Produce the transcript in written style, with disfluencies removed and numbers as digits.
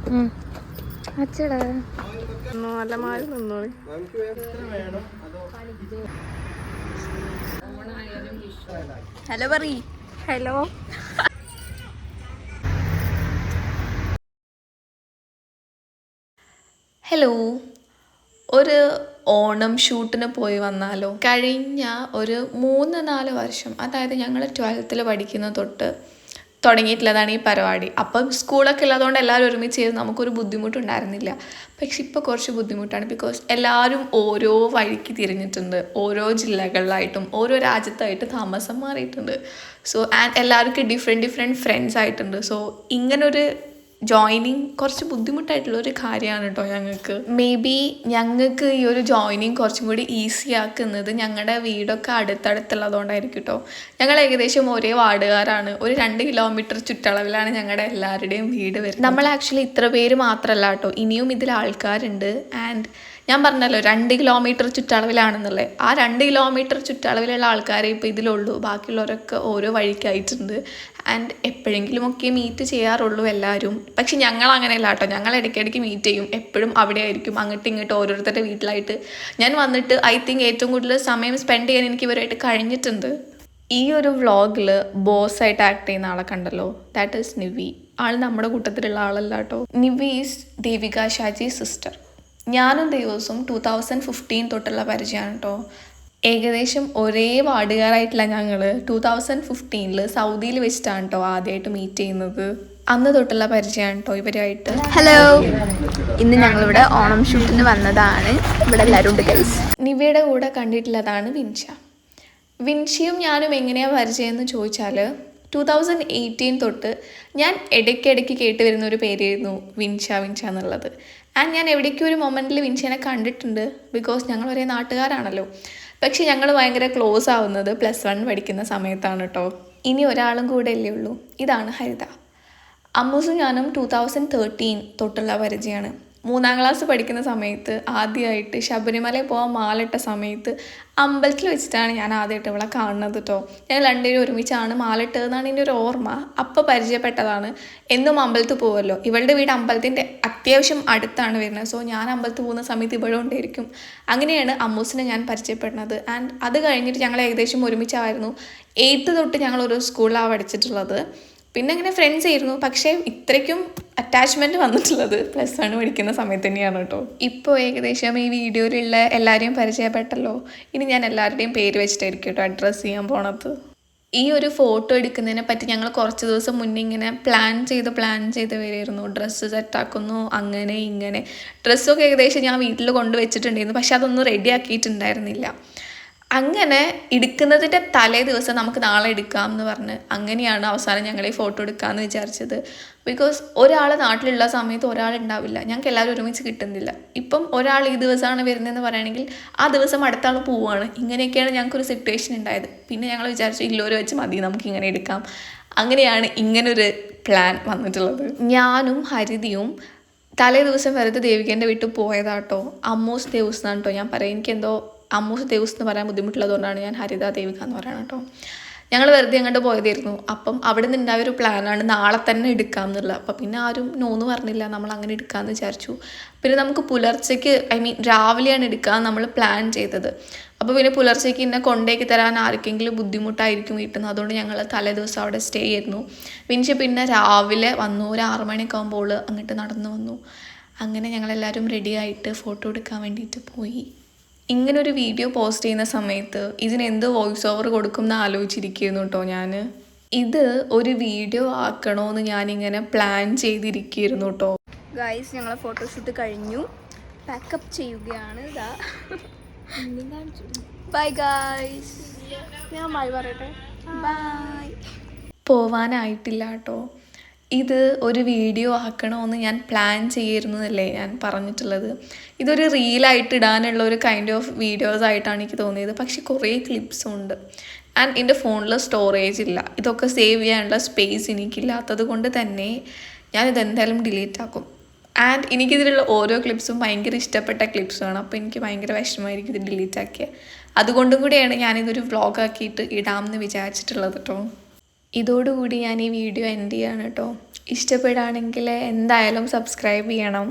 അച്ചടാ നല്ല മാറി നിന്നോളി. Hello പറീ. Hello. Hello, ഒരു ഓണം ഷൂട്ടിന് പോയി വന്നാലോ? കഴിഞ്ഞ ഒരു 3-4 വർഷം, അതായത് ഞങ്ങൾ 12th പഠിക്കുന്ന തൊട്ട് തുടങ്ങിയിട്ടുള്ളതാണ് ഈ പരിപാടി. അപ്പം സ്കൂളൊക്കെ ഉള്ളതുകൊണ്ട് എല്ലാവരും ഒരുമിച്ച് ചെയ്ത് നമുക്കൊരു ബുദ്ധിമുട്ടുണ്ടായിരുന്നില്ല. പക്ഷെ ഇപ്പോൾ കുറച്ച് ബുദ്ധിമുട്ടാണ്. ബിക്കോസ് എല്ലാവരും ഓരോ വഴിക്ക് തിരിഞ്ഞിട്ടുണ്ട്. ഓരോ ജില്ലകളിലായിട്ടും ഓരോ രാജ്യത്തായിട്ട് താമസം മാറിയിട്ടുണ്ട്. സോ എല്ലാവർക്കും ഡിഫറെൻറ്റ് ഫ്രണ്ട്സ് ആയിട്ടുണ്ട്. സോ ഇങ്ങനൊരു ജോയിനിങ് കുറച്ച് ബുദ്ധിമുട്ടായിട്ടുള്ള ഒരു കാര്യമാണ് കേട്ടോ ഞങ്ങൾക്ക്. മേ ബി ഞങ്ങൾക്ക് ഈ ഒരു ജോയിനിങ് കുറച്ചും കൂടി ഈസി ആക്കുന്നത് ഞങ്ങളുടെ വീടൊക്കെ അടുത്തടുത്തുള്ളതുകൊണ്ടായിരിക്കും കേട്ടോ. ഞങ്ങൾ ഏകദേശം ഒരേ വാർഡുകാരാണ്. ഒരു 2 കിലോമീറ്റർ ചുറ്റളവിലാണ് ഞങ്ങളുടെ എല്ലാവരുടെയും വീട് വരുന്നത്. നമ്മൾ ആക്ച്വലി ഇത്ര പേര് മാത്രമല്ല കേട്ടോ, ഇനിയും ഇതിൽ ആൾക്കാരുണ്ട്. ആൻഡ് ഞാൻ പറഞ്ഞല്ലോ 2 കിലോമീറ്റർ ചുറ്റളവിലാണെന്നുള്ളത്. ആ 2 കിലോമീറ്റർ ചുറ്റളവിലുള്ള ആൾക്കാരെ ഇപ്പോൾ ഇതിലുള്ളൂ. ബാക്കിയുള്ളവരൊക്കെ ഓരോ വഴിക്കായിട്ടുണ്ട്. ആൻഡ് എപ്പോഴെങ്കിലുമൊക്കെ മീറ്റ് ചെയ്യാറുള്ളൂ എല്ലാവരും. പക്ഷെ ഞങ്ങൾ അങ്ങനെയല്ല കേട്ടോ, ഞങ്ങൾ ഇടയ്ക്കിടയ്ക്ക് മീറ്റ് ചെയ്യും. എപ്പോഴും അവിടെ ആയിരിക്കും, അങ്ങോട്ടും ഇങ്ങോട്ടും ഓരോരുത്തരുടെ വീട്ടിലായിട്ട്. ഞാൻ വന്നിട്ട് ഐ തിങ്ക് ഏറ്റവും കൂടുതൽ സമയം സ്പെൻഡ് ചെയ്യാൻ എനിക്ക് ഇവരായിട്ട് കഴിഞ്ഞിട്ടുണ്ട്. ഈ ഒരു വ്ളോഗിൽ ബോസായിട്ട് ആക്ട് ചെയ്യുന്ന ആളെ കണ്ടല്ലോ, ദാറ്റ് ഈസ് നിവി. ആൾ നമ്മുടെ കൂട്ടത്തിലുള്ള ആളല്ല കേട്ടോ. Nivi is Devika Shaji sister. ഞാനും ദിവസവും 2015 തൊട്ടുള്ള പരിചയമാണ് കേട്ടോ. ഏകദേശം ഒരേ വാർഡുകാരായിട്ടുള്ള ഞങ്ങൾ 2015 സൗദിയിൽ വെച്ചിട്ടാണ് കേട്ടോ ആദ്യമായിട്ട് മീറ്റ് ചെയ്യുന്നത്. അന്ന് തൊട്ടുള്ള പരിചയമാണ് കേട്ടോ ഇവരായിട്ട്. ഹലോ, ഇന്ന് ഞങ്ങളിവിടെ ഓണം ഷൂട്ടിന് വന്നതാണ്. ഇവിടെ എല്ലാവരും ഉണ്ട് ഗൈസ്. നിവയുടെ കൂടെ കണ്ടിട്ടുള്ളതാണ് വിൻഷ. വിൻഷിയും ഞാനും എങ്ങനെയാണ് പരിചയം എന്ന് ചോദിച്ചാൽ 2018 തൊട്ട് ഞാൻ ഇടയ്ക്കിടയ്ക്ക് കേട്ട് വരുന്ന ഒരു പേരായിരുന്നു വിൻഷ എന്നുള്ളത്. ആൻഡ് ഞാൻ എവിടേക്കും ഒരു മൊമെൻറ്റിൽ വിൻഷേനെ കണ്ടിട്ടുണ്ട്. ബിക്കോസ് ഞങ്ങൾ ഒരേ നാട്ടുകാരാണല്ലോ. പക്ഷെ ഞങ്ങൾ ഭയങ്കര ക്ലോസ് ആവുന്നത് +1 പഠിക്കുന്ന സമയത്താണ് കേട്ടോ. ഇനി ഒരാളും കൂടെ അല്ലേ ഉള്ളൂ. ഇതാണ് ഹരിത. അമ്മൂസും ഞാനും 2013 തൊട്ടുള്ള പരിചയമാണ്. 3ാം ക്ലാസ് പഠിക്കുന്ന സമയത്ത് ആദ്യമായിട്ട് ശബരിമലയിൽ പോകാൻ മാലിട്ട സമയത്ത് അമ്പലത്തിൽ വെച്ചിട്ടാണ് ഞാൻ ആദ്യമായിട്ട് ഇവളെ കാണുന്നത് കേട്ടോ. ഞങ്ങൾ രണ്ടുപേരും ഒരുമിച്ചാണ് മാലിട്ടതെന്നാണ് എൻ്റെ ഒരു ഓർമ്മ. അപ്പോൾ പരിചയപ്പെട്ടതാണ്. എന്നും അമ്പലത്തിൽ പോകുമല്ലോ. ഇവളുടെ വീട് അമ്പലത്തിൻ്റെ അത്യാവശ്യം അടുത്താണ് വരുന്നത്. സോ ഞാൻ അമ്പലത്തിൽ പോകുന്ന സമയത്ത് ഇവിടെ ഉണ്ടായിരിക്കും. അങ്ങനെയാണ് അമ്മൂസിനെ ഞാൻ പരിചയപ്പെടുന്നത്. ആൻഡ് അത് കഴിഞ്ഞിട്ട് ഞങ്ങൾ ഏകദേശം ഒരുമിച്ചായിരുന്നു. 8th തൊട്ട് ഞങ്ങൾ ഒരു സ്കൂളിലാണ് പഠിച്ചിട്ടുള്ളത്. പിന്നെ അങ്ങനെ ഫ്രണ്ട്സ് ആയിരുന്നു. പക്ഷേ ഇത്രയ്ക്കും അറ്റാച്ച്മെൻറ്റ് വന്നിട്ടുള്ളത് +1 പഠിക്കുന്ന സമയത്ത് തന്നെയാണ് കേട്ടോ. ഇപ്പോൾ ഏകദേശം ഈ വീഡിയോയിലുള്ള എല്ലാവരെയും പരിചയപ്പെട്ടല്ലോ. ഇനി ഞാൻ എല്ലാവരുടെയും പേര് വെച്ചിട്ടായിരിക്കും കേട്ടോ അഡ്രസ്സ് ചെയ്യാൻ പോണത്. ഈ ഒരു ഫോട്ടോ എടുക്കുന്നതിനെ പറ്റി ഞങ്ങൾ കുറച്ച് ദിവസം മുന്നേ ഇങ്ങനെ പ്ലാൻ ചെയ്ത് വരികയായിരുന്നു. ഡ്രസ്സ് സെറ്റാക്കുന്നു, അങ്ങനെ ഇങ്ങനെ. ഡ്രസ്സൊക്കെ ഏകദേശം ഞാൻ വീട്ടിൽ കൊണ്ടുവച്ചിട്ടുണ്ടായിരുന്നു. പക്ഷെ അതൊന്നും റെഡി ആക്കിയിട്ടുണ്ടായിരുന്നില്ല. അങ്ങനെ എടുക്കുന്നതിൻ്റെ തലേ ദിവസം നമുക്ക് നാളെ എടുക്കാം എന്ന് പറഞ്ഞ് അങ്ങനെയാണ് അവസാനം ഞങ്ങൾ ഈ ഫോട്ടോ എടുക്കാമെന്ന് വിചാരിച്ചത്. ബിക്കോസ് ഒരാൾ നാട്ടിലുള്ള സമയത്ത് ഒരാളുണ്ടാവില്ല. ഞങ്ങൾക്ക് എല്ലാവരും ഒരുമിച്ച് കിട്ടുന്നില്ല. ഇപ്പം ഒരാൾ ഈ ദിവസമാണ് വരുന്നതെന്ന് പറയുകയാണെങ്കിൽ ആ ദിവസം അടുത്ത ആൾ പോവുകയാണ്. ഇങ്ങനെയൊക്കെയാണ് ഞങ്ങൾക്കൊരു സിറ്റുവേഷൻ ഉണ്ടായത്. പിന്നെ ഞങ്ങൾ വിചാരിച്ചു ഇല്ലോര് വെച്ച് മതി, നമുക്കിങ്ങനെ എടുക്കാം. അങ്ങനെയാണ് ഇങ്ങനൊരു പ്ലാൻ വന്നിട്ടുള്ളത്. ഞാനും ഹരിതയും തലേ ദിവസം വെറുതെ ദേവികേൻ്റെ വീട്ടിൽ പോയതാട്ടോ. അമ്മൂസ് ദേവസ് എന്നാണ് കേട്ടോ ഞാൻ പറയാം. എനിക്കെന്തോ അമ്മൂസ് ദേവസ് എന്ന് പറയാൻ ബുദ്ധിമുട്ടുള്ളതുകൊണ്ടാണ് ഞാൻ ഹരിത ദേവിക എന്ന് പറയുന്നത് കേട്ടോ. ഞങ്ങൾ വെറുതെ അങ്ങോട്ട് പോയതായിരുന്നു. അപ്പം അവിടെ നിന്ന് ഉണ്ടായ ഒരു പ്ലാനാണ് നാളെ തന്നെ എടുക്കാം എന്നുള്ളത്. അപ്പം പിന്നെ ആരും നോന്ന് പറഞ്ഞില്ല. നമ്മൾ അങ്ങനെ എടുക്കാമെന്ന് വിചാരിച്ചു. പിന്നെ നമുക്ക് പുലർച്ചയ്ക്ക് രാവിലെയാണ് എടുക്കാൻ നമ്മൾ പ്ലാൻ ചെയ്തത്. അപ്പോൾ പിന്നെ പുലർച്ചയ്ക്ക് ഇന്നെ കൊണ്ടേക്ക് തരാൻ ആർക്കെങ്കിലും ബുദ്ധിമുട്ടായിരിക്കും വീട്ടിൽ നിന്ന്. അതുകൊണ്ട് ഞങ്ങൾ തലേ ദിവസം അവിടെ സ്റ്റേ ചെയ്യുന്നു. പിന്നെ രാവിലെ വന്നു. ഒരു 6 മണിയൊക്കെ ആകുമ്പോൾ അങ്ങോട്ട് നടന്നു വന്നു. അങ്ങനെ ഞങ്ങളെല്ലാവരും റെഡിയായിട്ട് ഫോട്ടോ എടുക്കാൻ വേണ്ടിയിട്ട് പോയി. ഇങ്ങനൊരു വീഡിയോ പോസ്റ്റ് ചെയ്യുന്ന സമയത്ത് ഇതിനെന്ത് വോയിസ് ഓവർ കൊടുക്കും എന്ന് ആലോചിച്ചിരിക്കുന്നു കേട്ടോ ഞാൻ. ഇത് ഒരു വീഡിയോ ആക്കണമെന്ന് ഞാനിങ്ങനെ പ്ലാൻ ചെയ്തിരിക്കുന്നു കേട്ടോ. ഗൈസ്, ഞങ്ങളെ ഫോട്ടോഷൂട്ട് കഴിഞ്ഞു. പാക്കപ്പ് ചെയ്യുകയാണ്. ഇതാ ബൈ ഗൈസ്. ഞാൻ ബൈ പറയട്ടെ. ബൈ. പോവാനായിട്ടില്ല കേട്ടോ. ഇത് ഒരു വീഡിയോ ആക്കണമെന്ന് ഞാൻ പ്ലാൻ ചെയ്യായിരുന്നല്ലേ ഞാൻ പറഞ്ഞിട്ടുള്ളത്. ഇതൊരു റീലായിട്ട് ഇടാനുള്ള ഒരു കൈൻഡ് ഓഫ് വീഡിയോസ് ആയിട്ടാണ് എനിക്ക് തോന്നിയത്. പക്ഷെ കുറേ ക്ലിപ്സും ഉണ്ട്. ആൻഡ് എൻ്റെ ഫോണിൽ സ്റ്റോറേജ് ഇല്ല. ഇതൊക്കെ സേവ് ചെയ്യാനുള്ള സ്പേസ് എനിക്കില്ലാത്തത് കൊണ്ട് തന്നെ ഞാനിതെന്തായാലും ഡിലീറ്റ് ആക്കും. ആൻഡ് എനിക്കിതിലുള്ള ഓരോ ക്ലിപ്സും ഭയങ്കര ഇഷ്ടപ്പെട്ട ക്ലിപ്സാണ്. അപ്പോൾ എനിക്ക് ഭയങ്കര വിഷമമായിരിക്കും ഇത് ഡിലീറ്റ് ആക്കിയത്. അതുകൊണ്ടും കൂടിയാണ് ഞാനിതൊരു വ്ളോഗാക്കിയിട്ട് ഇടാമെന്ന് വിചാരിച്ചിട്ടുള്ളത് കേട്ടോ. ഇതോടുകൂടി ഞാൻ ഈ വീഡിയോ എൻഡ് ചെയ്യാണ് കേട്ടോ. ഇഷ്ടപ്പെടുകയാണെങ്കിൽ എന്തായാലും സബ്സ്ക്രൈബ് ചെയ്യണം.